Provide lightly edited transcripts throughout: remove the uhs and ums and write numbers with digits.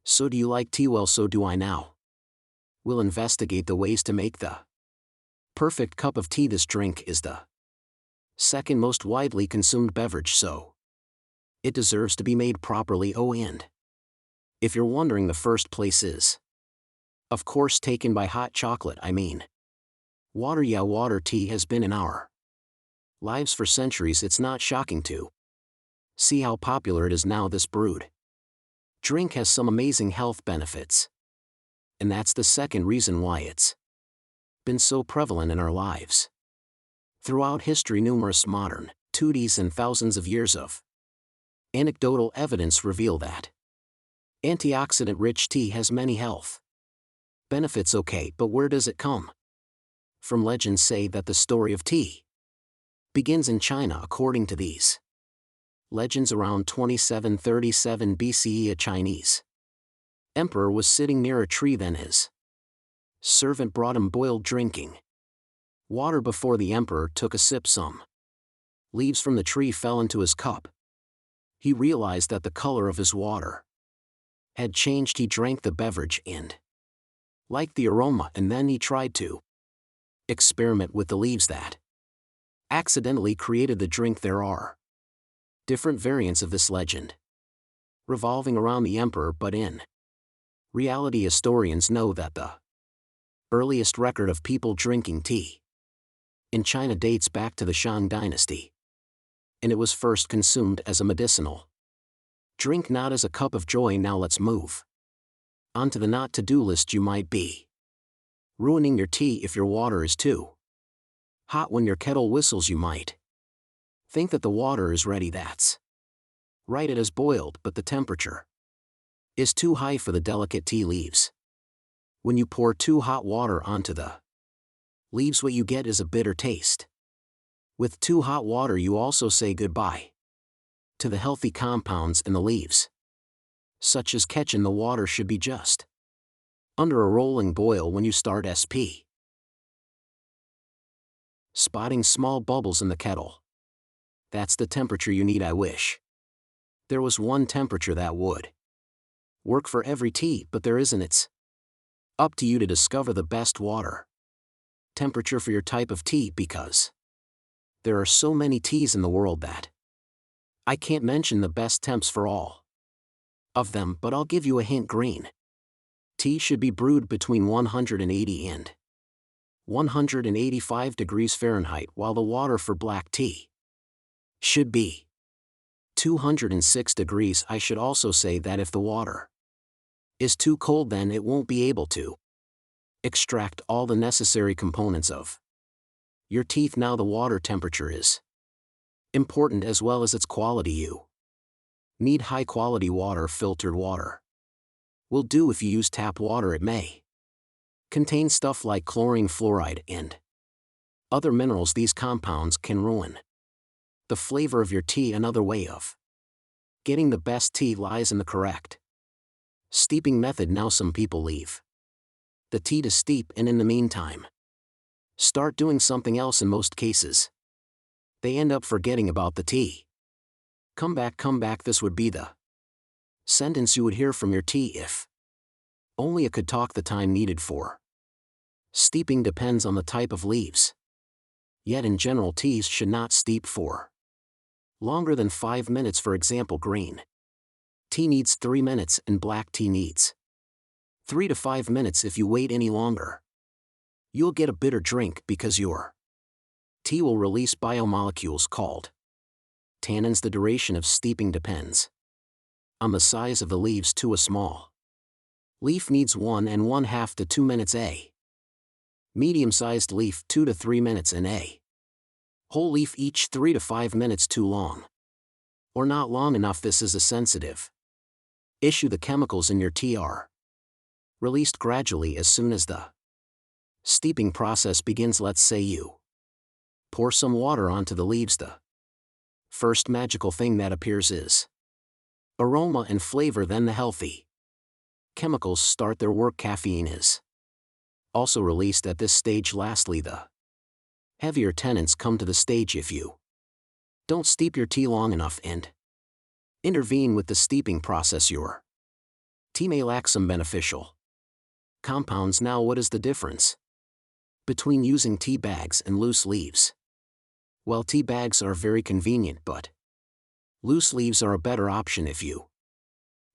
So do you like tea? Well, so do I now. We'll investigate the ways to make the perfect cup of tea. This drink is the second most widely consumed beverage, so it deserves to be made properly. Oh, and if you're wondering, the first place is, of course, taken by hot chocolate. I mean, water. Yeah, water. Tea has been in our lives for centuries. It's not shocking to see how popular it is now. This brewed drink has some amazing health benefits, and that's the second reason why it's been so prevalent in our lives. Throughout history, numerous modern studies and thousands of years of anecdotal evidence reveal that antioxidant-rich tea has many health benefits. Okay, but where does it come from? Legends say that the story of tea begins in China. According to these legends, around 2737 BCE, a Chinese emperor was sitting near a tree. Then his servant brought him boiled drinking water. Before the emperor took a sip, some leaves from the tree fell into his cup. He realized that the color of his water had changed. He drank the beverage and liked the aroma, and then he tried to experiment with the leaves that accidentally created the drink. There are different variants of this legend revolving around the emperor, but in reality, historians know that the earliest record of people drinking tea in China dates back to the Shang dynasty, and it was first consumed as a medicinal drink, not as a cup of joy. Now let's move on to the not-to-do list. You might be ruining your tea if your water is too hot. When your kettle whistles, you might think that the water is ready. That's right, it is boiled, but the temperature is too high for the delicate tea leaves. When you pour too hot water onto the leaves, what you get is a bitter taste. With too hot water, you also say goodbye to the healthy compounds in the leaves, such as catchin. The water should be just under a rolling boil when you start spotting small bubbles in the kettle. That's the temperature you need. I wish there was one temperature that would work for every tea, but there isn't. It's up to you to discover the best water temperature for your type of tea, because there are so many teas in the world that I can't mention the best temps for all of them, but I'll give you a hint. Green tea should be brewed between 180 and 185 degrees Fahrenheit, while the water for black tea should be 206 degrees. I should also say that if the water is too cold, then it won't be able to extract all the necessary components of your tea. Now the water temperature is important as well as its quality. You need high quality water. Filtered water will do. If you use tap water, it may contain stuff like chlorine, fluoride, and other minerals. These compounds can ruin the flavor of your tea. Another way of getting the best tea lies in the correct steeping method. Now some people leave the tea to steep, and in the meantime start doing something else. In most cases, they end up forgetting about the tea. Come back, come back. This would be the sentence you would hear from your tea if only it could talk. The time needed for steeping depends on the type of leaves. Yet in general, teas should not steep for longer than 5 minutes. For example, green tea needs 3 minutes and black tea needs 3 to 5 minutes. If you wait any longer, you'll get a bitter drink because your tea will release biomolecules called tannins. The duration of steeping depends on the size of the leaves. Too a small leaf needs 1½ to 2 minutes. A medium-sized leaf 2 to 3 minutes, and a whole leaf each 3 to 5 minutes. Too long or not long enough. This is a sensitive issue. The chemicals in your tea are released gradually as soon as the steeping process begins. Let's say you pour some water onto the leaves. The first magical thing that appears is aroma and flavor. Then the healthy chemicals start their work. Caffeine is also released at this stage. Lastly, the heavier tannins come to the stage if you don't steep your tea long enough and intervene with the steeping process. Your Tea may lack some beneficial compounds. Now, what is the difference between using tea bags and loose leaves? Well, tea bags are very convenient, but loose leaves are a better option if you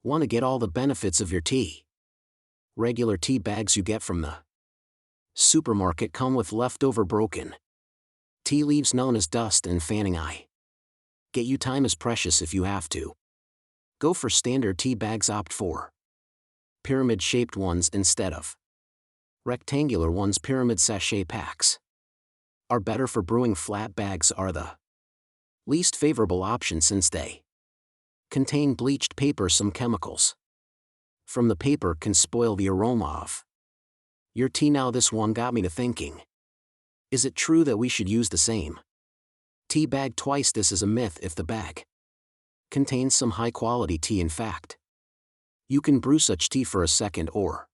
want to get all the benefits of your tea. Regular tea bags you get from the supermarket come with leftover broken tea leaves known as dust and fanning. Get you time is precious. If you have to go for standard tea bags, opt for pyramid-shaped ones instead of rectangular ones. Pyramid sachet packs are better for brewing. Flat bags are the least favorable option since they contain bleached paper. Some chemicals from the paper can spoil the aroma of your tea. Now, this one got me to thinking, is it true that we should use the same tea bag twice? This is a myth if the bag contains some high-quality tea. In fact, you can brew such tea for a second or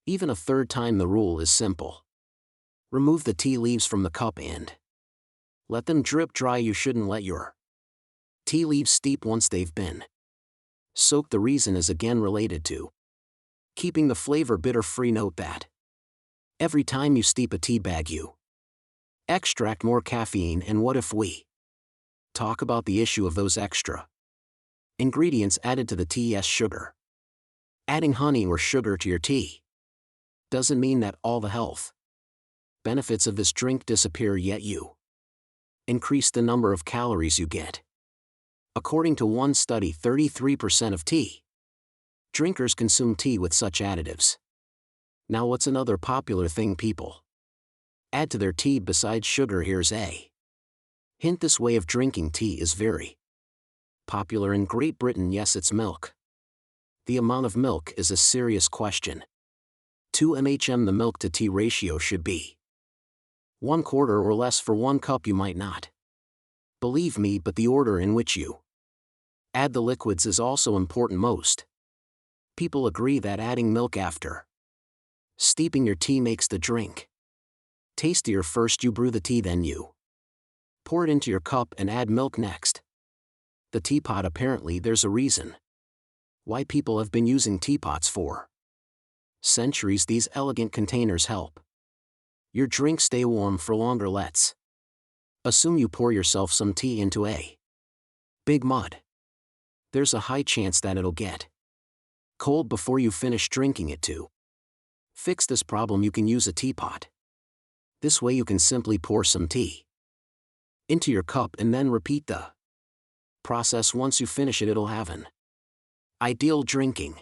even a third time. The rule is simple. Remove the tea leaves from the cup and let them drip dry. You shouldn't let your tea leaves steep once they've been soaked. The reason is again related to keeping the flavor bitter-free. Note that every time you steep a tea bag, you extract more caffeine. And what if we talk about the issue of those extra ingredients added to the tea? Yes, sugar. Adding honey or sugar to your tea doesn't mean that all the health benefits of this drink disappear, yet you increase the number of calories you get. According to one study, 33% of tea drinkers consume tea with such additives. Now, what's another popular thing people add to their tea besides sugar? Here's a hint. This way of drinking tea is very popular in Great Britain. Yes, it's milk. The amount of milk is a serious question. 2 mg. The milk to tea ratio should be 1/4 or less for 1 cup. You might not believe me, but the order in which you add the liquids is also important. Most people agree that adding milk after steeping your tea makes the drink tastier. First you brew the tea, then you pour it into your cup and add milk next. The teapot. Apparently there's a reason why people have been using teapots for centuries. These elegant containers help your drink stay warm for longer. Let's assume you pour yourself some tea into a big mug. There's a high chance that it'll get cold before you finish drinking it. To fix this problem, you can use a teapot. This way you can simply pour some tea into your cup and then repeat the process. Once you finish it, it'll have an ideal drinking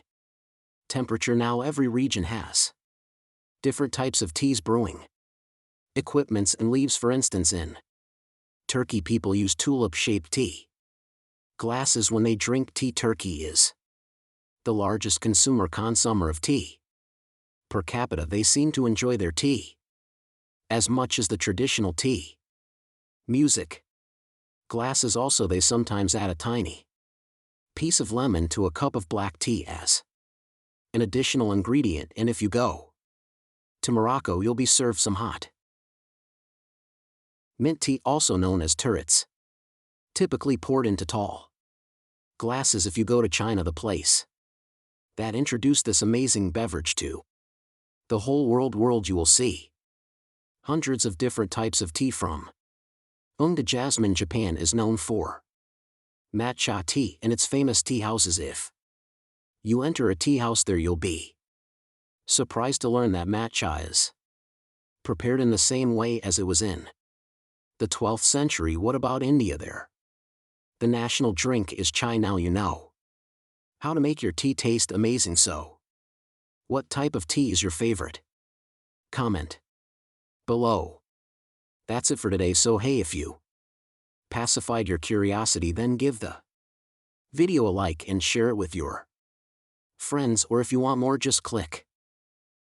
temperature. Now, every region has different types of teas, brewing equipments, and leaves. For instance, in Turkey, people use tulip-shaped tea glasses when they drink tea. Turkey is the largest consumer of tea. Per capita, they seem to enjoy their tea as much as the traditional tea music glasses. Also, they sometimes add a tiny piece of lemon to a cup of black tea as an additional ingredient. And if you go to Morocco, you'll be served some hot mint tea, also known as turrets, typically poured into tall glasses. If you go to China, the place that introduced this amazing beverage to the whole world, you will see hundreds of different types of tea, from to jasmine. Japan is known for matcha tea and its famous tea houses. If you enter a tea house there, you'll be surprised to learn that matcha is prepared in the same way as it was in the 12th century. What about India? There, the national drink is chai. Now you know how to make your tea taste amazing. So, what type of tea is your favorite? Comment below. That's it for today. So hey, if you pacified your curiosity, then give the video a like and share it with your friends, or if you want more, just click